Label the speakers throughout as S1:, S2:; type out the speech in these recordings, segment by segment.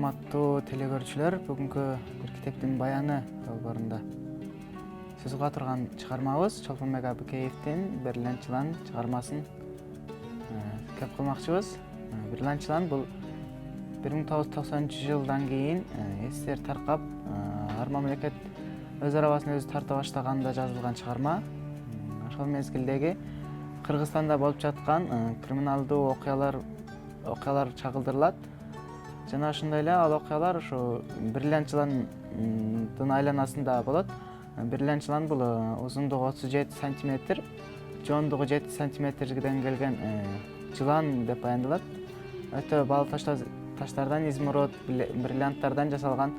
S1: урматтуу телекөрүүчүлөр, бүгүнкү бир китептин баяны долбоорунда сөз кыла турган чыгармабыз Чолпонбек Абыкеевдин «Берилен жылан» чыгармасын кеп кылмакчыбыз. «Берилен жылан» бул 1990 жылдан кийин СССР таркап, ар мамлекет өз арабасын өзү тарта баштаганда жазылган чыгарма. Ошол мезгилдеги Кыргызстанда болуп жаткан криминалдуу окуялар чагылдырылат. Жана ошондой эле ал окуялар ушу Берилен жыландын айланасында болот. Берилен жылан бул узундугу 37 сантиметр, жоондугу 7 сантиметрден келген жылан деп баяндалат. Өтө баалы таштардан, изумруд, бриллианттардан жасалган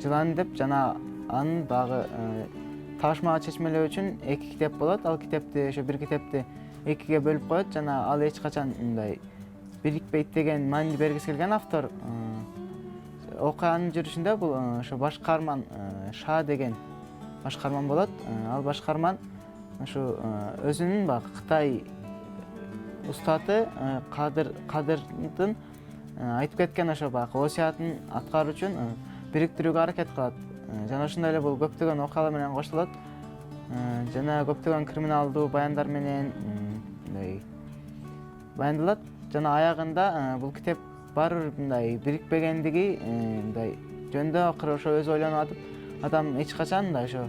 S1: жылан деп, жана анын багы ташмага чечмелөө үчүн 2 китеп болот. Ал китепти, ошо бир китепти 2ге бөлүп коет, жана ал эч качан мындай бирикпейт деген маани бергиси келген автор. Окуянын жүрүшүндө бул ошо баш каарман Ша деген баш каарман болот. Ал баш каарман ушу өзүнүн баягы Кытай устаты Кадырдын айтып кеткен ошо баягы осуятын аткаруу үчүн бириктирүүгө аракет кылат. Жана ошондой эле бул көптөгөн окуялар менен коштолот. Жана көптөгөн криминалдуу баяндар менен мындай баяндалат. Жана аягында бул китеп баары бир мындай бирикпегендиги мындай жөнүндө акыры ошо өзү ойлонуп атып, адам эч качан мындай ошо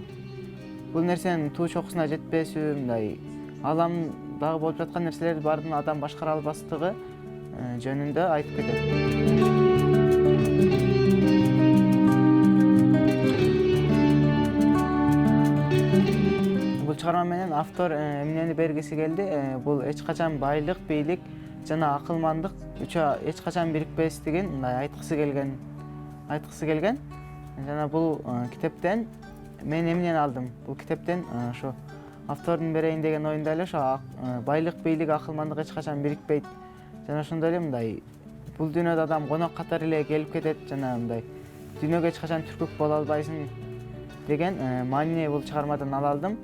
S1: бул нерсенин туу чокусуна жетпесүү, мындай ааламдагы болуп жаткан нерселерди баарын адам башкара албастыгы жөнүндө айтып кетет. Бул чыгарма менен автор эмнени бергиси келди? Бул эч качан байлык, бийлик жана акылмандык эч качан бирикпестигин мындай айткысы келген. Жана бул китептен мен эмнени алдым? Бул китептен ошо автордун берейин деген оюнда эле ошо байлык, бийлик, акылмандык эч качан бирикпейт. Жана ошондой эле мындай бул дүйнөдө адам конок катары эле келип кетет, жана мындай дүйнөгө эч качан түркүк боло албайсың деген маанини бул чыгармадан ала алдым.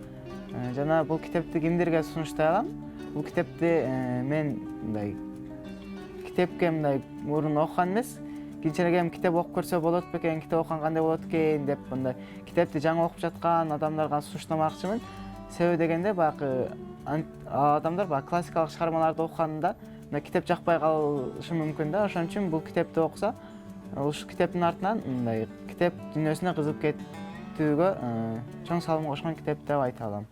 S1: Жана бул китепти кимдерге сунуштай алам? Бул китепти мен мындай китепке мындай мурун окуган эмес, кийинчерээк китеп окуп көрсө болот бекен, китеп окуган кандай болот экен деп мындай китепти жаңы окуп жаткан адамдарга сунуштамакчымын. Себеби дегенде баягы адамдар баягы классикалык чыгармаларды окуганда китеп жакпай калышы мүмкүн да. Ошон үчүн бул китепти окуса, ушул китептин артынан мындай китеп дүйнөсүнө кызыгып кетүүгө чоң салым кошкон китеп деп айта алам.